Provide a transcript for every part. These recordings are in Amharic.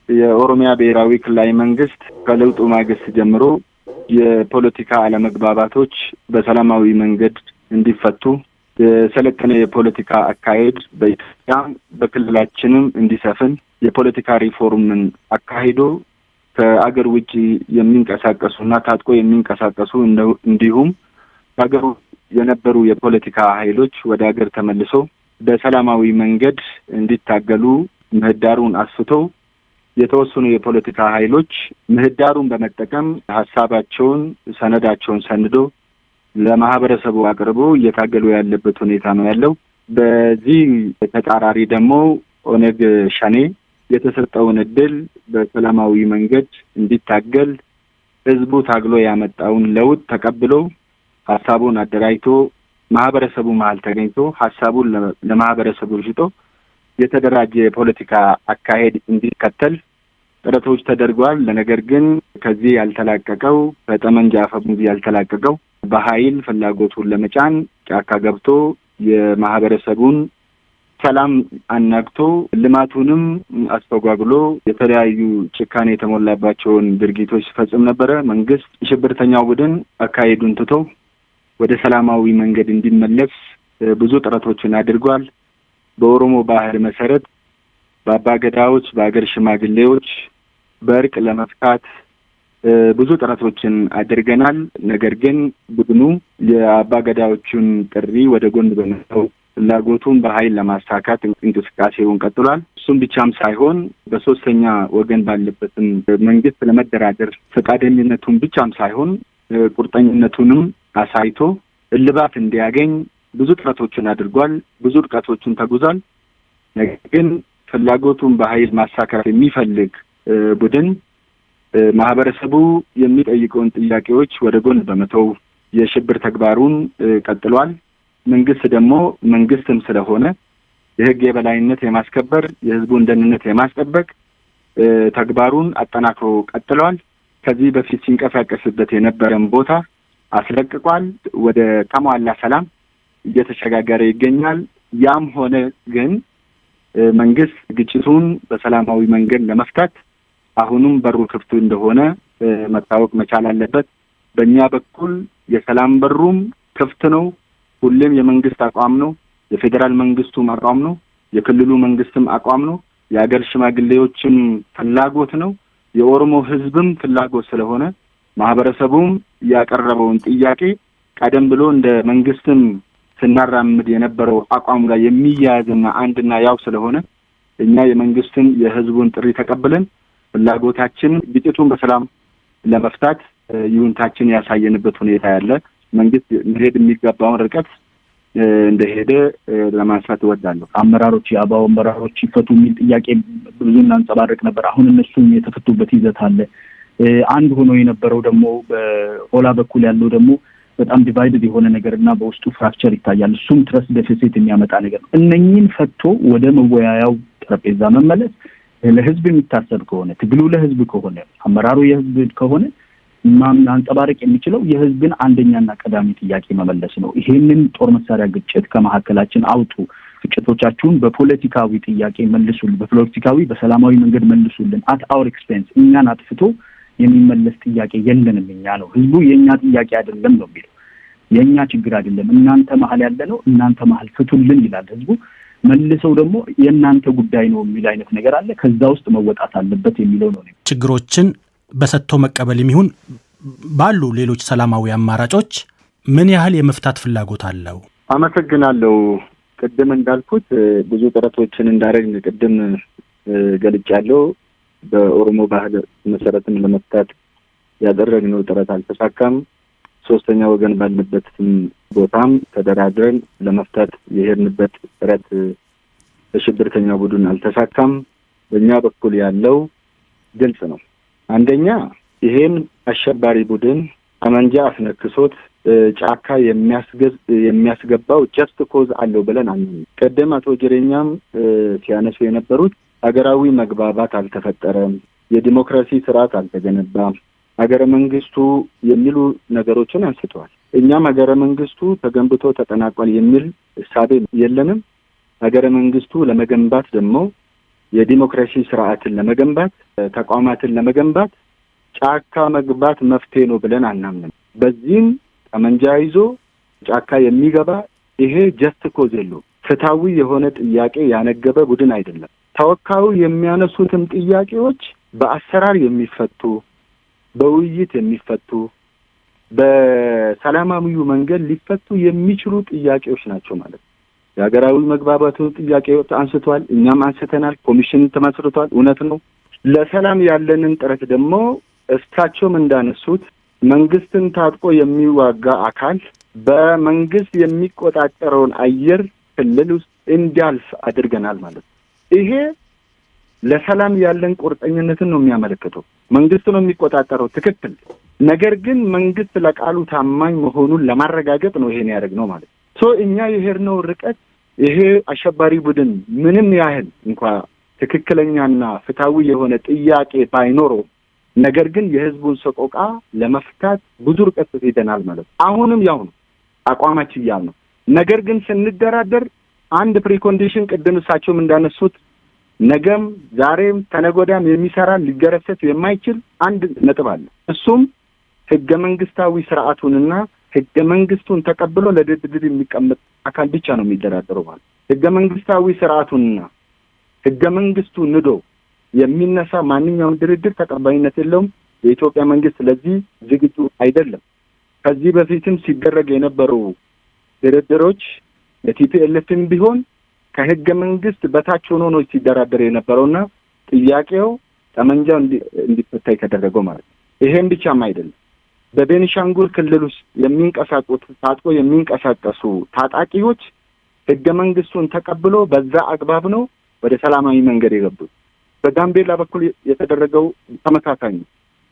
የኦሮሚያ ብሔራዊ ክልላዊ መንግስት ከለውጡ ማግስት ጀምሮ የፖለቲካ አለመግባባቶች በሰላማዊ መንገድ እንዲፈቱ የሰለጠነ የፖለቲካ አካሄድ በኢትዮጵያ በክልላችንም እንዲሰፍን የፖለቲካ ሪፎርምን አካሂዶ ከአገር ውጪ የሚንቀሳቀሱና ታጥቆ የሚንቀሳቀሱ እንዲሁም በአገሩ የነበሩ የፖለቲካ ኃይሎች ወደ አገር ተመልሶ በሰላማዊ መንገድ እንዲታገሉ ምህዳሩን አስፍቶ የተወሰኑ የፖለቲካ ኃይሎች ምህዳሩን በመጠቀም ሀሳባቸውን ሰነዳቸውን ሰንዶ ለማህበረሰቡ አቅርቦ እየታገሉ ያለበት ሁኔታ ነው ያለው። በዚህ ተጻራሪ ደግሞ ኦነግ ሸኔ የተሰጠውን እድል በሰላማዊ መንገድ እንዲታገል ህዝቡ ታግሎ ያመጣውን ለውጥ ተቀብሎ ሀሳቡን አደራጅቶ ማህበረሰቡ መሀል ተገኝቶ ሀሳቡን ለማህበረሰቡ ሽጦ የተደራጀ የፖለቲካ አካሄድ እንዲከተል ጥረቶች ተደርጓል። ነገር ግን ከዚህ ያልተላቀቀው በጠመንጃ አፈሙዝ ያልተላቀቀው በኃይል ፍላጎቱን ለመጫን ጫካ ገብቶ የማህበረሰቡን ሰላም አናግቶ ልማቱንም አስተጓጉሎ የተለያዩ ጭካኔ የተሞላባቸውን ድርጊቶች ሲፈጽም ነበረ። መንግስት ሽብርተኛው ቡድን አካሄዱን ትቶ ወደ ሰላማዊ መንገድ እንዲመለስ ብዙ ጥረቶችን አድርጓል። በኦሮሞ ባህል መሰረት በአባገዳዎች በአገር ሽማግሌዎች በእርቅ ለመፍታት ብዙ ጥረቶችን አድርገናል። ነገር ግን ቡድኑ የአባገዳዎቹን ጥሪ ወደ ጎን በመተው ፍላጎቱን በኃይል ለማሳካት እንቅስቃሴውን ቀጥሏል። እሱም ብቻም ሳይሆን በሶስተኛ ወገን ባለበትም መንግስት ለመደራደር ፈቃደኝነቱን ብቻም ሳይሆን ቁርጠኝነቱንም አሳይቶ እልባት እንዲያገኝ ብዙ ጥረቶችን አድርጓል። ብዙ ርቀቶችን ተጉዟል። ነገር ግን ፍላጎቱን በኃይል ማሳካት የሚፈልግ ቡድን ማህበረሰቡ የሚጠይቀውን ጥያቄዎች ወደ ጎን በመተው የሽብር ተግባሩን ቀጥሏል። መንግስት ደግሞ መንግስትም ስለሆነ የህግ የበላይነት የማስከበር የህዝቡን ደህንነት የማስጠበቅ ተግባሩን አጠናክሮ ቀጥሏል። ከዚህ በፊት ሲንቀሳቀስበት የነበረን ቦታ አስለቅቋል። ወደ ተሟላ ሰላም እየተሸጋገረ ይገኛል። ያም ሆነ ግን መንግስት ግጭቱን በሰላማዊ መንገድ ለመፍታት አሁንም በሩ ክፍት እንደሆነ መታወቅ መቻል አለበት። በእኛ በኩል የሰላም በሩም ክፍት ነው። ሁሌም የመንግስት አቋም ነው። የፌዴራል መንግስቱም አቋም ነው። የክልሉ መንግስትም አቋም ነው። የአገር ሽማግሌዎችም ፍላጎት ነው። የኦሮሞ ህዝብም ፍላጎት ስለሆነ ማህበረሰቡም ያቀረበውን ጥያቄ ቀደም ብሎ እንደ መንግስትም ስናራምድ የነበረው አቋሙ ላይ የሚያያዝና አንድና ያው ስለሆነ እኛ የመንግስትን የህዝቡን ጥሪ ተቀብለን ፍላጎታችን ግጭቱን በሰላም ለመፍታት ይሁንታችን ያሳየንበት ሁኔታ ያለ መንግስት መሄድ የሚገባውን ርቀት እንደሄደ ለማንሳት እወዳለሁ። አመራሮች የአባው አመራሮች ይፈቱ የሚል ጥያቄ ብዙ እናንጸባርቅ ነበር። አሁን እነሱም የተፈቱበት ይዘት አለ። አንድ ሆኖ የነበረው ደግሞ በኦላ በኩል ያለው ደግሞ በጣም ዲቫይድድ የሆነ ነገርና በውስጡ ፍራክቸር ይታያል። እሱም ትረስት ዴፊሲት የሚያመጣ ነገር ነው። እነኚህን ፈቶ ወደ መወያያው ጠረጴዛ መመለስ ለህዝብ የሚታሰብ ከሆነ ትግሉ ለህዝብ ከሆነ አመራሩ የህዝብ ከሆነ ማንጸባረቅ የሚችለው የህዝብን አንደኛና ቀዳሚ ጥያቄ መመለስ ነው። ይሄንን ጦር መሳሪያ ግጭት ከመሐከላችን አውጡ፣ ግጭቶቻችሁን በፖለቲካዊ ጥያቄ መልሱልን፣ በፖለቲካዊ በሰላማዊ መንገድ መልሱልን። አት አወር ኤክስፔንስ እኛን አጥፍቶ የሚመለስ ጥያቄ የለንም። እኛ ነው ህዝቡ የኛ ጥያቄ አይደለም ነው የሚለው። የኛ ችግር አይደለም፣ እናንተ መሀል ያለ ነው፣ እናንተ መሀል ፍቱልን ይላል ህዝቡ። መልሰው ደግሞ የእናንተ ጉዳይ ነው የሚል አይነት ነገር አለ። ከዛ ውስጥ መወጣት አለበት የሚለው ነው። ችግሮችን በሰጥቶ መቀበል የሚሆን ባሉ ሌሎች ሰላማዊ አማራጮች ምን ያህል የመፍታት ፍላጎት አለው? አመሰግናለሁ። ቅድም እንዳልኩት ብዙ ጥረቶችን እንዳደረግን ቅድም ገልጫለሁ። በኦሮሞ ባህል መሰረትን ለመፍታት ያደረግነው ጥረት አልተሳካም። ሶስተኛ ወገን ባለበትም ቦታም ተደራድረን ለመፍታት የሄድንበት ጥረት በሽብርተኛ ቡድን አልተሳካም። በእኛ በኩል ያለው ግልጽ ነው። አንደኛ ይሄን አሸባሪ ቡድን ጠመንጃ አስነክሶት ጫካ የሚያስገባው ጀስት ኮዝ አለው ብለን አንልም። ቀደም አቶ ጅሬኛም ሲያነሱ የነበሩት ሀገራዊ መግባባት አልተፈጠረም፣ የዲሞክራሲ ስርዓት አልተገነባም፣ ሀገረ መንግስቱ የሚሉ ነገሮችን አንስተዋል። እኛም ሀገረ መንግስቱ ተገንብቶ ተጠናቋል የሚል እሳቤ የለንም። ሀገረ መንግስቱ ለመገንባት ደግሞ የዲሞክራሲ ስርዓትን ለመገንባት ተቋማትን ለመገንባት ጫካ መግባት መፍትሄ ነው ብለን አናምንም። በዚህም ጠመንጃ ይዞ ጫካ የሚገባ ይሄ ጀስት ኮዝ የለውም። ፍትሃዊ የሆነ ጥያቄ ያነገበ ቡድን አይደለም። ተወካዩ የሚያነሱትም ጥያቄዎች በአሰራር የሚፈቱ በውይይት የሚፈቱ በሰላማዊ መንገድ ሊፈቱ የሚችሉ ጥያቄዎች ናቸው ማለት ነው። የሀገራዊ መግባባቱን ጥያቄዎች አንስቷል፣ እኛም አንስተናል። ኮሚሽን ተመስርቷል፣ እውነት ነው። ለሰላም ያለንን ጥረት ደግሞ እሳቸውም እንዳነሱት መንግስትን ታጥቆ የሚዋጋ አካል በመንግስት የሚቆጣጠረውን አየር ክልል ውስጥ እንዲያልፍ አድርገናል ማለት ነው። ይሄ ለሰላም ያለን ቁርጠኝነትን ነው የሚያመለክተው። መንግስት ነው የሚቆጣጠረው፣ ትክክል። ነገር ግን መንግስት ለቃሉ ታማኝ መሆኑን ለማረጋገጥ ነው ይሄን ያደረግነው ማለት ነው። እኛ የሄድነው ርቀት ይሄ አሸባሪ ቡድን ምንም ያህል እንኳን ትክክለኛና ፍትሃዊ የሆነ ጥያቄ ባይኖረው ነገር ግን የህዝቡን ሰቆቃ ለመፍታት ብዙ ርቀት ሄደናል ማለት ነው። አሁንም ያው ነው አቋማችን ያው ነው። ነገር ግን ስንደራደር አንድ ፕሪኮንዲሽን ቅድም እሳቸውም እንዳነሱት ነገም ዛሬም ተነጎዳም የሚሰራ ሊገረሰስ የማይችል አንድ ነጥብ አለ። እሱም ህገ መንግስታዊ ስርዓቱንና ህገ መንግስቱን ተቀብሎ ለድርድር የሚቀመጥ አካል ብቻ ነው የሚደራደረው ማለት። ህገ መንግስታዊ ስርዓቱንና ህገ መንግስቱ ንዶ የሚነሳ ማንኛውም ድርድር ተቀባይነት የለውም። የኢትዮጵያ መንግስት ለዚህ ዝግጁ አይደለም። ከዚህ በፊትም ሲደረግ የነበሩ ድርድሮች የቲፒኤልኤፍም ቢሆን ከህገ መንግስት በታች ሆኖ ነው ሲደራደር የነበረውና ጥያቄው ጠመንጃው እንዲፈታ የተደረገው ማለት ነው። ይሄም ብቻም አይደለም። በቤኒሻንጉል ክልል ውስጥ ታጥቆ የሚንቀሳቀሱ ታጣቂዎች ህገ መንግስቱን ተቀብሎ በዛ አግባብ ነው ወደ ሰላማዊ መንገድ የገቡት። በጋምቤላ በኩል የተደረገው ተመሳሳይ ነው።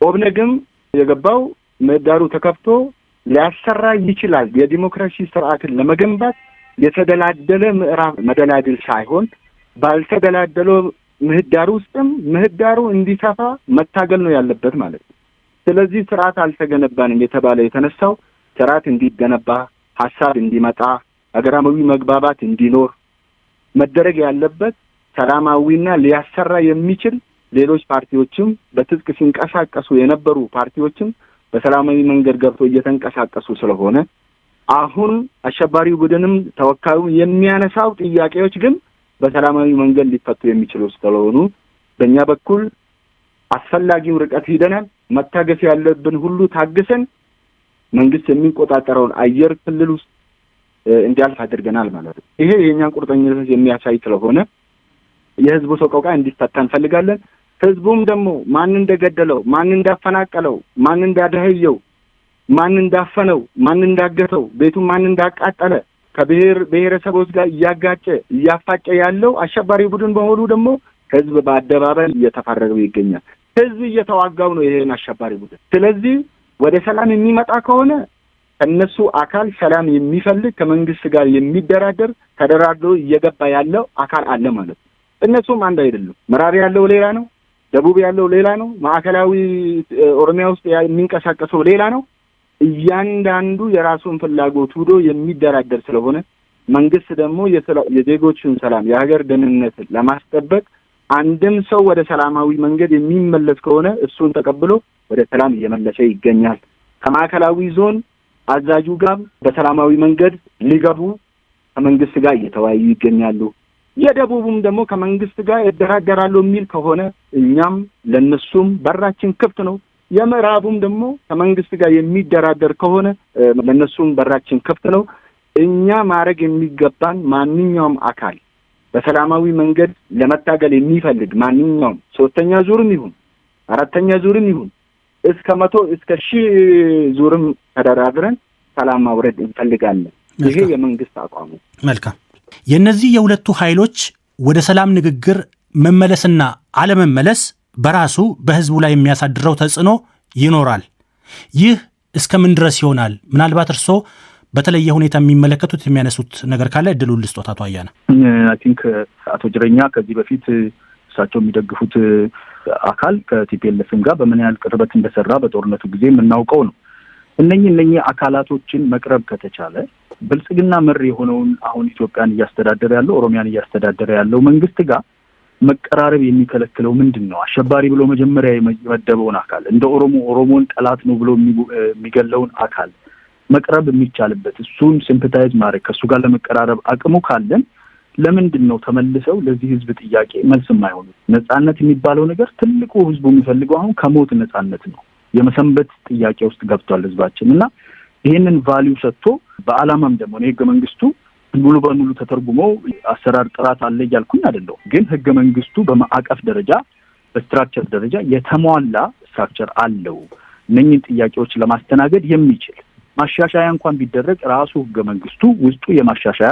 ኦብነግም የገባው ምህዳሩ ተከፍቶ ሊያሰራ ይችላል። የዲሞክራሲ ስርዓትን ለመገንባት የተደላደለ ምዕራፍ መደላድል ሳይሆን ባልተደላደለው ምህዳሩ ውስጥም ምህዳሩ እንዲሰፋ መታገል ነው ያለበት ማለት ነው። ስለዚህ ስርዓት አልተገነባንም የተባለ የተነሳው ስርዓት እንዲገነባ፣ ሀሳብ እንዲመጣ፣ ሀገራዊ መግባባት እንዲኖር መደረግ ያለበት ሰላማዊና ሊያሰራ የሚችል ሌሎች ፓርቲዎችም በትጥቅ ሲንቀሳቀሱ የነበሩ ፓርቲዎችም በሰላማዊ መንገድ ገብቶ እየተንቀሳቀሱ ስለሆነ አሁን አሸባሪ ቡድንም ተወካዩ የሚያነሳው ጥያቄዎች ግን በሰላማዊ መንገድ ሊፈቱ የሚችሉ ስለሆኑ በእኛ በኩል አስፈላጊው ርቀት ሄደናል። መታገስ ያለብን ሁሉ ታግሰን መንግስት የሚቆጣጠረውን አየር ክልል ውስጥ እንዲያልፍ አድርገናል ማለት ነው። ይሄ የኛን ቁርጠኝነት የሚያሳይ ስለሆነ የህዝቡ ሰቆቃ እንዲፈታ እንፈልጋለን። ህዝቡም ደግሞ ማን እንደገደለው፣ ማን እንዳፈናቀለው፣ ማን እንዳደህየው፣ ማን እንዳፈነው፣ ማን እንዳገተው፣ ቤቱን ማን እንዳቃጠለ ብሔረሰቦች ጋር እያጋጨ እያፋጨ ያለው አሸባሪ ቡድን በመሆኑ ደግሞ ህዝብ በአደባባይ እየተፋረገው ይገኛል። ህዝብ እየተዋጋው ነው ይሄን አሸባሪ ቡድን። ስለዚህ ወደ ሰላም የሚመጣ ከሆነ ከነሱ አካል ሰላም የሚፈልግ ከመንግስት ጋር የሚደራደር ተደራድሮ እየገባ ያለው አካል አለ ማለት ነው። እነሱም አንድ አይደሉም። ምዕራብ ያለው ሌላ ነው፣ ደቡብ ያለው ሌላ ነው፣ ማዕከላዊ ኦሮሚያ ውስጥ የሚንቀሳቀሰው ሌላ ነው። እያንዳንዱ የራሱን ፍላጎት ሁዶ የሚደራደር ስለሆነ መንግስት ደግሞ የዜጎችን ሰላም የሀገር ደህንነት ለማስጠበቅ አንድም ሰው ወደ ሰላማዊ መንገድ የሚመለስ ከሆነ እሱን ተቀብሎ ወደ ሰላም እየመለሰ ይገኛል። ከማዕከላዊ ዞን አዛዡ ጋር በሰላማዊ መንገድ ሊገቡ ከመንግስት ጋር እየተወያዩ ይገኛሉ። የደቡቡም ደግሞ ከመንግስት ጋር ይደራደራሉ የሚል ከሆነ እኛም ለነሱም በራችን ክፍት ነው። የምዕራቡም ደግሞ ከመንግስት ጋር የሚደራደር ከሆነ ለነሱም በራችን ክፍት ነው። እኛ ማድረግ የሚገባን ማንኛውም አካል በሰላማዊ መንገድ ለመታገል የሚፈልግ ማንኛውም ሶስተኛ ዙርም ይሁን አራተኛ ዙርም ይሁን እስከ 100 እስከ 1000 ዙርም ተደራድረን ሰላም ማውረድ እንፈልጋለን። ይሄ የመንግስት አቋም ነው። መልካም። የነዚህ የሁለቱ ኃይሎች ወደ ሰላም ንግግር መመለስና አለመመለስ በራሱ በህዝቡ ላይ የሚያሳድረው ተጽዕኖ ይኖራል። ይህ እስከምን ድረስ ይሆናል? ምናልባት እርስዎ በተለየ ሁኔታ የሚመለከቱት የሚያነሱት ነገር ካለ እድሉን ልስጦት። አቶ አያና አይ ቲንክ አቶ ጅረኛ ከዚህ በፊት እሳቸው የሚደግፉት አካል ከቲፒኤልኤፍም ጋር በምን ያህል ቅርበት እንደሰራ በጦርነቱ ጊዜ የምናውቀው ነው። እነኚህ አካላቶችን መቅረብ ከተቻለ ብልጽግና መር የሆነውን አሁን ኢትዮጵያን እያስተዳደረ ያለው ኦሮሚያን እያስተዳደረ ያለው መንግስት ጋር መቀራረብ የሚከለክለው ምንድነው? አሸባሪ ብሎ መጀመሪያ የመደበውን አካል እንደ ኦሮሞን ጠላት ነው ብሎ የሚገለውን አካል መቅረብ የሚቻልበት እሱን ሲምፓታይዝ ማድረግ ከሱ ጋር ለመቀራረብ አቅሙ ካለን ለምንድን ነው ተመልሰው ለዚህ ህዝብ ጥያቄ መልስ የማይሆኑት? ነጻነት የሚባለው ነገር ትልቁ ህዝቡ የሚፈልገው አሁን ከሞት ነጻነት ነው። የመሰንበት ጥያቄ ውስጥ ገብቷል ህዝባችን እና ይሄንን ቫልዩ ሰጥቶ በአላማም ደግሞ ህገ መንግስቱ ሙሉ በሙሉ ተተርጉሞ አሰራር ጥራት አለ እያልኩኝ አይደለም። ግን ህገ መንግስቱ በማዕቀፍ ደረጃ በስትራክቸር ደረጃ የተሟላ ስትራክቸር አለው እነኝህን ጥያቄዎች ለማስተናገድ የሚችል ማሻሻያ እንኳን ቢደረግ ራሱ ህገ መንግስቱ ውስጡ የማሻሻያ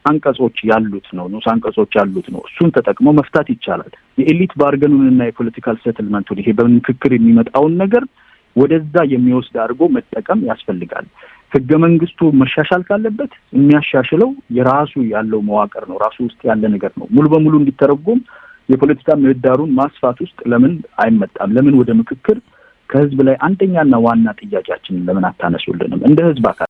አንቀጾች ያሉት ነው፣ ንዑስ አንቀጾች ያሉት ነው። እሱን ተጠቅሞ መፍታት ይቻላል። የኤሊት ባርገኑንና የፖለቲካል ሴትልመንቱን ይሄ በምክክር የሚመጣውን ነገር ወደዛ የሚወስድ አድርጎ መጠቀም ያስፈልጋል። ህገ መንግስቱ መሻሻል ካለበት የሚያሻሽለው የራሱ ያለው መዋቅር ነው፣ ራሱ ውስጥ ያለ ነገር ነው። ሙሉ በሙሉ እንዲተረጎም የፖለቲካ ምህዳሩን ማስፋት ውስጥ ለምን አይመጣም? ለምን ወደ ምክክር ከህዝብ ላይ አንደኛና ዋና ጥያቄያችንን ለምን አታነሱልንም? እንደ ህዝብ አካል